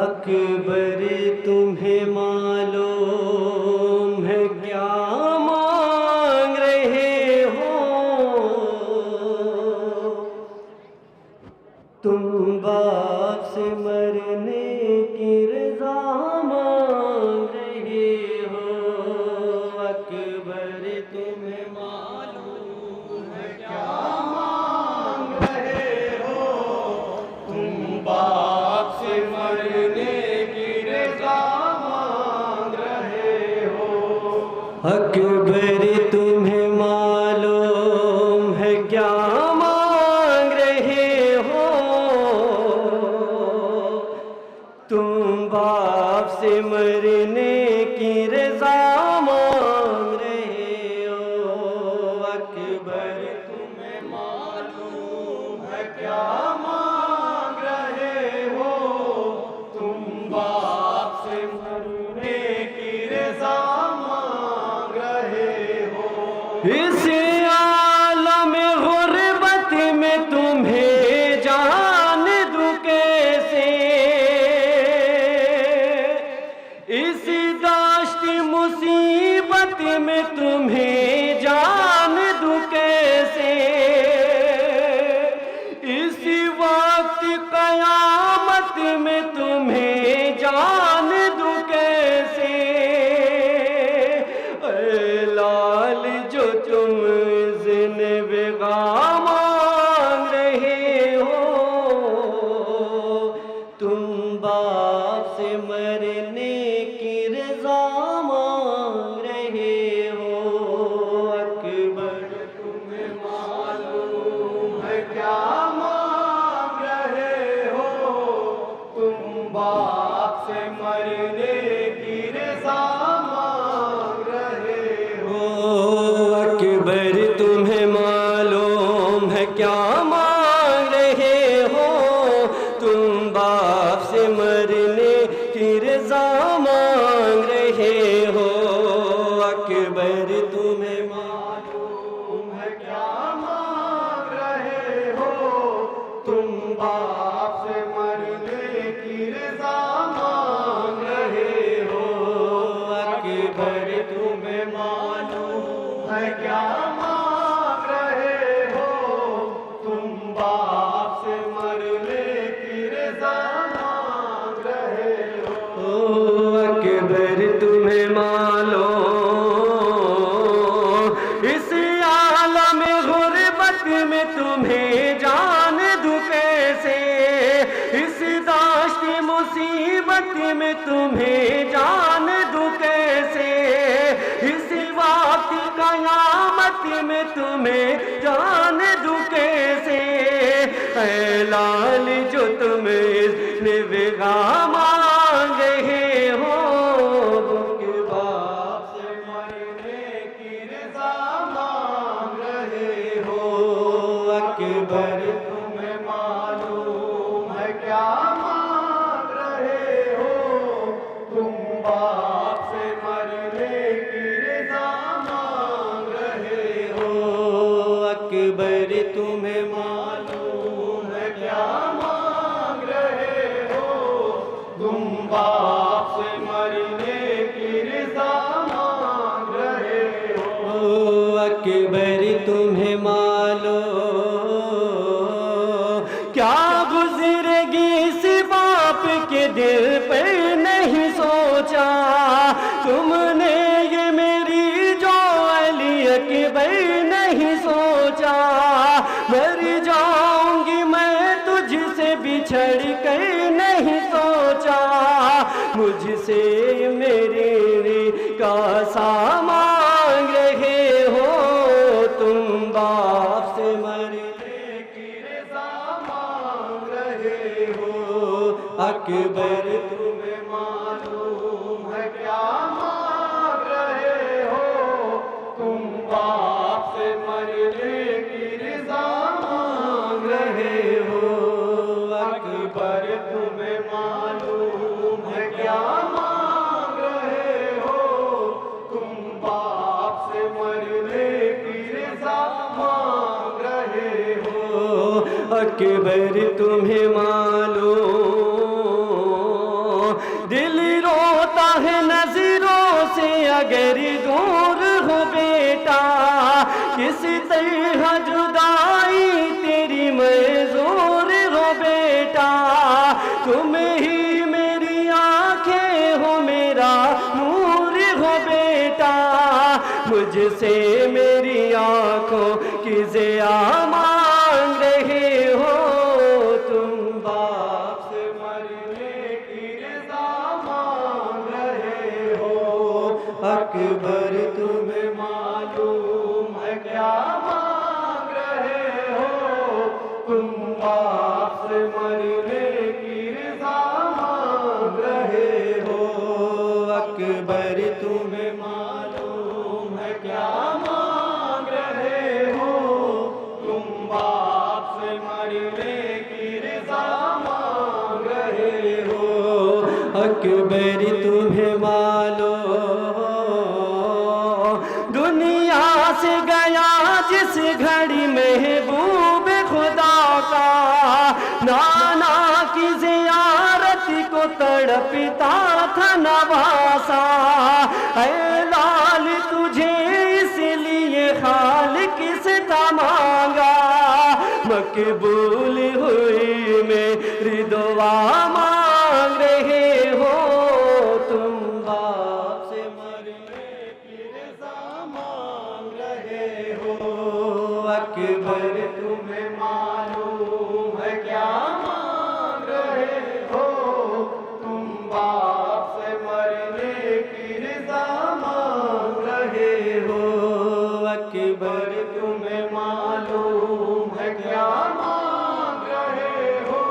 اکبر تمہیں معلوم ہے کیا مانگ رہے ہو؟ تم باپ سے مرنے کی رضا مانگ رہے ہو۔ اکبر تمہیں معلوم ہے کیا مانگ رہے ہو؟ تم باپ سے مرنے کی رضا مانگ رہے ہو۔ اکبر تمہیں معلوم ہے کیا مانگ رہے ہو؟ تم باپ سے مرنے کی رضا مانگ رہے ہو۔ اکبر تمہیں معلوم ہے کیا مانگ رہے ہو؟ تم باپ سے مرنے کی رضا مانگ رہے ہو۔ اس عالم غربت میں تمہیں جان دوں کیسے؟ اس داشت مصیبت میں تمہیں جان دوں کیسے؟ اس وقت قیامت میں تمہیں جان دوں کیسے؟ اے لال جو تم اذن بغا مانگ رہے ہو، تم باپ سے مرنے کی رضا مانگ رہے ہو۔ اکبر تمہیں معلوم ہے کیا مانگ رہے ہو؟ تم باپ سے مرنے کی رضا مانگ رہے ہو۔ اکبر تمہیں معلوم ہے کیا مانگ رہے ہو؟ تم باپ سے مرنے کی رضا مانگ رہے ہو۔ اکبر تمہیں معلوم ہے کیا مانگ رہے ہو؟ تم باپ سے مرنے کی رضا مانگ رہے ہو۔ اکبر تمہیں معلوم ہے کیا مانگ رہے ہو؟ تم باپ سے مرنے کی رضا مانگ رہے ہو۔ اکبر تمہیں معلوم اس عالم غربت میں تمہیں جان دوں کیسے؟ اس داشت مصیبت میں تمہیں جان دوں کیسے؟ اس وقت قیامت میں تمہیں جان دوں کیسے؟ اے لال جو تم اذن بغا مانگ رہے ہو، کہ باپ سے مرنے کی رضا مانگ رہے ہو۔ اکبر تمہیں معلوم ہے کیا مانگ رہے ہو؟ تم باپ سے مرنے کی رضا مانگ رہے ہو۔ اکبر تمہیں معلوم ہے کیا مانگ رہے ہو؟ تم باپ سے مرنے کی رضا مانگ رہے ہو۔ اکبر تمہیں معلوم کیا گزرے گی اس باپ کے دل پر نہیں سوچا؟ تم نے یہ میری جو علی اکبر نہیں سوچا؟ مر جاؤں گی میں تجھ سے بچھڑ کر نہیں سوچا؟ مجھ سے میری کا مانگ رہے ہو؟ تم باپ سے مرنے کی رضا مانگ رہے ہو۔ اکبر تمہیں معلوم ہے کیا مانگ رہے ہو؟ تم باپ سے مرنے کی رضا مانگ رہے ہو۔ اکبر تمہیں معلوم ہے کیا مانگ رہے ہو؟ تم باپ سے مرنے کی رضا مانگ رہے ہو۔ اکبر تمہیں معلوم اگر دور ہو بیٹا، کس طرح جدائی تیری منظور ہو بیٹا، تم ہی میری آنکھیں ہو میرا نور ہو بیٹا، مجھ سے میری آنکھوں کی ضیاء مانگ رہے ہو، تم باپ سے مرنے کی رضا مانگ رہے ہو، اکبر تمہیں معلوم ہے کیا مانگ رہے ہو، تم باپ سے مرنے کی رضا مانگ رہے ہو، اکبر تمہیں معلوم ہے کیا مانگ رہے ہو، تم باپ سے مرنے کی رضا مانگ رہے ہو، اکبر تمہیں معلوم دنیا سے گیا جس گھڑی محبوب خدا کا، نانا کی زیارت کو تڑپتا تھا نواسا، اے لال تجھے اس لیے خالق سے تھا مانگا، مقبول ہوئی میری دعا مانگ رہے ہو، تم باپ سے مرنے کی رضا مانگ رہے ہو، اکبر تمہیں معلوم ہے کیا مانگ رہے ہو، تم باپ سے مرنے کی رضا مانگ رہے ہو، اکبر تمہیں معلوم ہے کیا مانگ رہے ہو،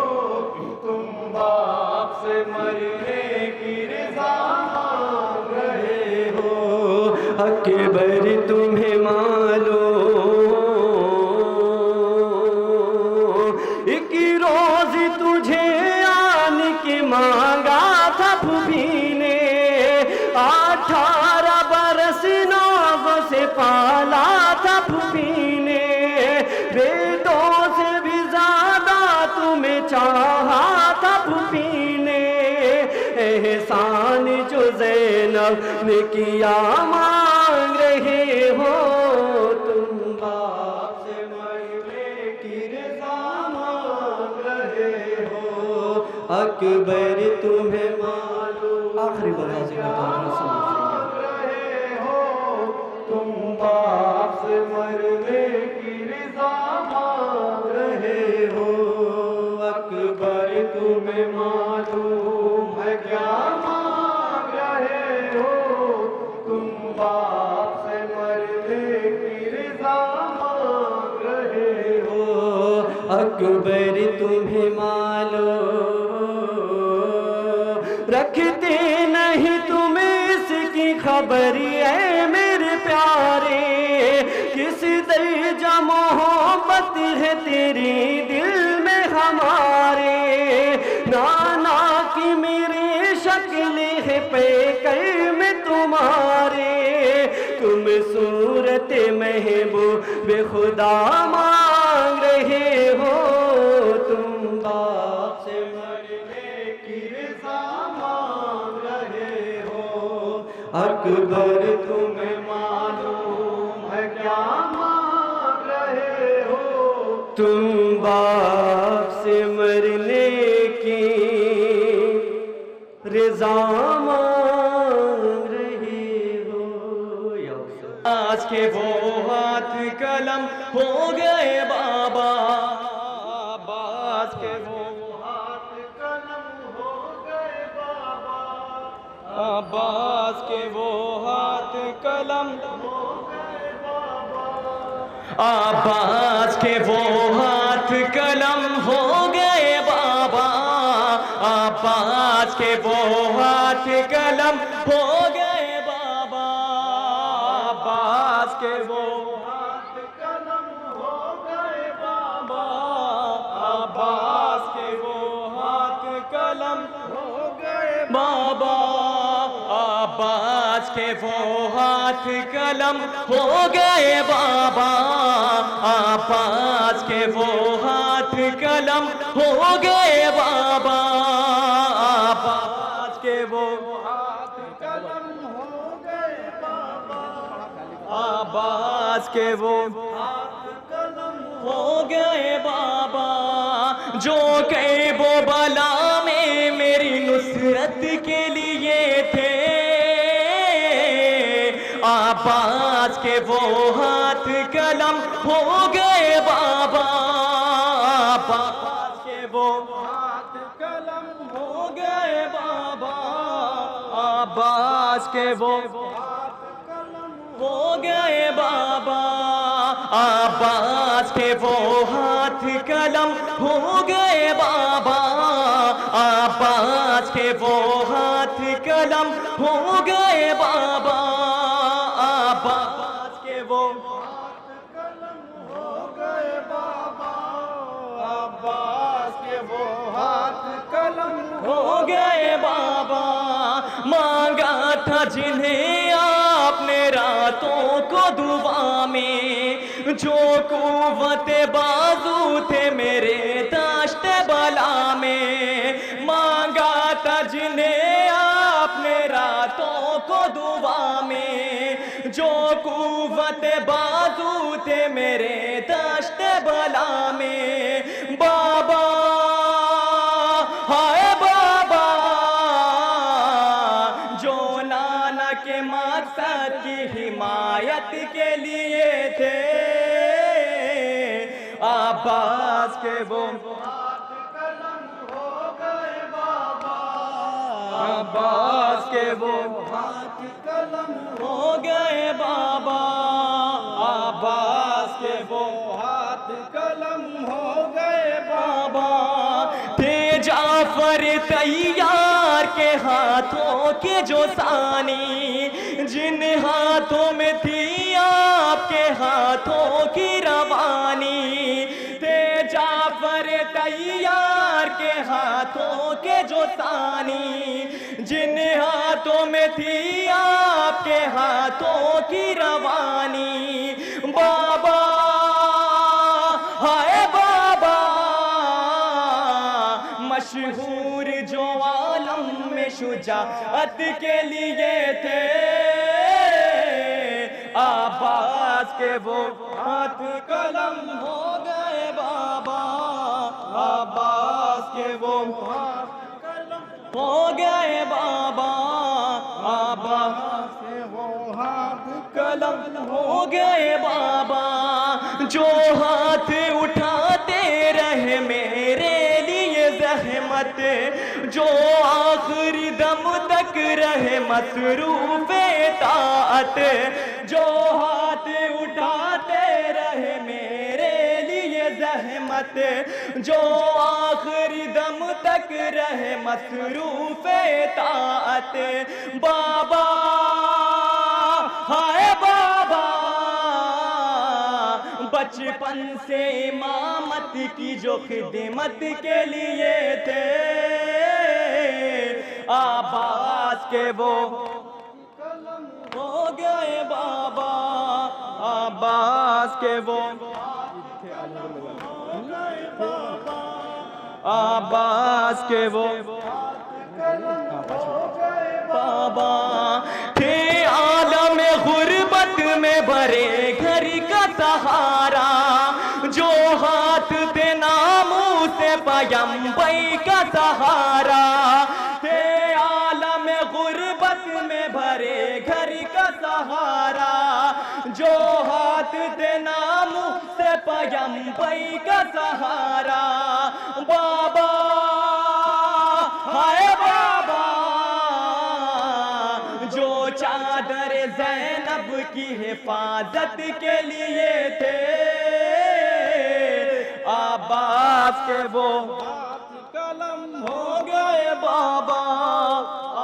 تم باپ سے مرنے کی رضا مانگ رہے ہو، اکبر تمہیں معلوم ایک روز تجھے آن کے مانگا تھا پھوپھی نے، 18 برس نوزوں سے پالا تھا پھوپھی نے، بیٹوں سے بھی زیادہ تمہیں چاہا تھا پھوپھی نے، احسان جو زینب نے کیا مانگ رہے ہو، تم باپ سے مرنے کی رضا مانگ رہے ہو، اکبر تمہیں معلوم آخری بات مانگ رہے ہو، تم باپ سے مرنے کی رضا مانگ رہے ہو، اکبر تمہیں معلوم ہے کیا مانگ رہے ہو، تم باپ سے مرنے کی رضا مانگ رہے ہو، اکبر تمہیں معلوم رکھتے نہیں تم اس کی خبر اے میرے پیارے، کس درجہ محبت ہے تیری دل میں ہمارے، نانا کی میری شکل ہے پیکر میں تمہارے، تم صورت محبوب خدا مانگ رہے ہو، تم باپ سے مرنے کی رضا مانگ رہے ہو، اکبر تمہیں معلوم ہے کیا مانگ رہے ہو، تم باپ سے مرنے کی رضا مانگ رہے ہو، آج کے وہ ہاتھ قلم ہو گئے بابا، آج کے وہ ہاتھ قلم ہو گئے بابا، عباس کے وہ ہاتھ قلم ہو گئے بابا، عباس کے وہ ہاتھ قلم ہو گئے بابا، عباس کے وہ ہاتھ قلم ہو گئے بابا، عباس کے وہ ہاتھ قلم ہو گئے بابا، عباس کے وہ ہاتھ قلم ہو گئے بابا، عباس کے وہ ہاتھ قلم ہو گئے بابا، عباس کے وہ ہاتھ قلم ہو گئے بابا، عباس کے وہ ہاتھ قلم ہو گئے عباس کے وہ ہو گئے بابا، جو کہ وہ بلا میں میری نصرت کے لیے تھے، عباس کے وہ ہاتھ قلم ہو گئے بابا، عباس کے وہ ہاتھ قلم ہو گئے بابا، عباس کے وہ ہو گئے بابا، عباس کے وہ ہاتھ قلم ہو گئے بابا، عباس کے وہ ہاتھ قلم ہو گئے بابا، عباس کے وہ ہاتھ قلم ہو گئے بابا، عباس کے وہ ہاتھ قلم ہو گئے بابا، مانگا تھا جنہیں آپ نے راتوں کو دعا میں، جو قوت بازو تھے میرے دشت بلا میں، مانگا تھا جنہیں آپ نے راتوں کو دعا میں، جو قوت بازو تھے میرے دشت بلا میں، بابا ہائے بابا، جو نانا کے مقصد کی حمایت کے لیے تھے، عباس کے وہ ہاتھ قلم ہو گئے بابا، عباس کے وہ ہاتھ قلم ہو گئے بابا، عباس کے وہ ہاتھ قلم ہو گئے بابا، تھے جعفر تیار کے ہاتھوں کے جو ثانی، جن ہاتھوں میں تھی آپ کے ہاتھوں کی روانی، تھے جعفر تیار کے ہاتھوں کے جو ثانی، جن ہاتھوں میں تھی آپ کے ہاتھوں کی روانی، بابا ہائے بابا، مشہور جو عالم میں شجاعت کے لیے تھے، عباس کے وہ ہاتھ قلم ہو گئے بابا، عباس کے وہ ہاتھ قلم ہو گئے بابا، عباس کے وہ ہاتھ قلم ہو گئے بابا، جو ہاتھ اٹھاتے رہے میرے لیے زحمت، جو آخری دم تک رہے مصروف اطاعت، جو ہاتھ اٹھاتے رہے میرے لیے زحمت، جو آخری دم تک رہے مصروف اطاعت، بابا ہائے بابا، بچپن سے امامت کی جو خدمت کے لیے تھے، عباس کے وہ قلم ہو گئے بابا، عباس کے وہ عباس کے وہ بابا، تھے عالم غربت میں بھرے گھر کا سہارا، جو ہاتھ تھے ناموس پیمبر کا سہارا، تھے عالم غربت میں بھرے گھر کا سہارا، جو ہاتھ تھے ناموس پیمبر کا سہارا، بابا ہائے بابا، جو چادر زینب کی حفاظت کے لیے تھے، عباس کے وہ ہاتھ قلم ہو گئے بابا،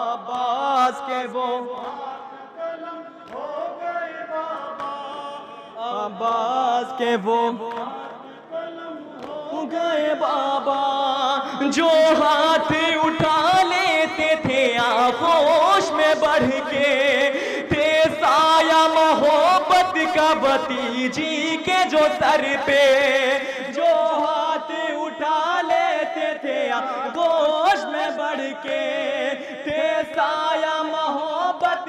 عباس کے وہ ہاتھ قلم ہو گئے بابا، عباس کے وہ ہاتھ قلم ہو گئے بابا، جو ہاتھ اٹھا لیتے تھے آغوش میں بڑھ کے، تھے سایہ محبت کا بھتیجی کے جو سر پہ، جو ہاتھ اٹھا لیتے تھے آغوش میں بڑھ کے، تھے سایہ محبت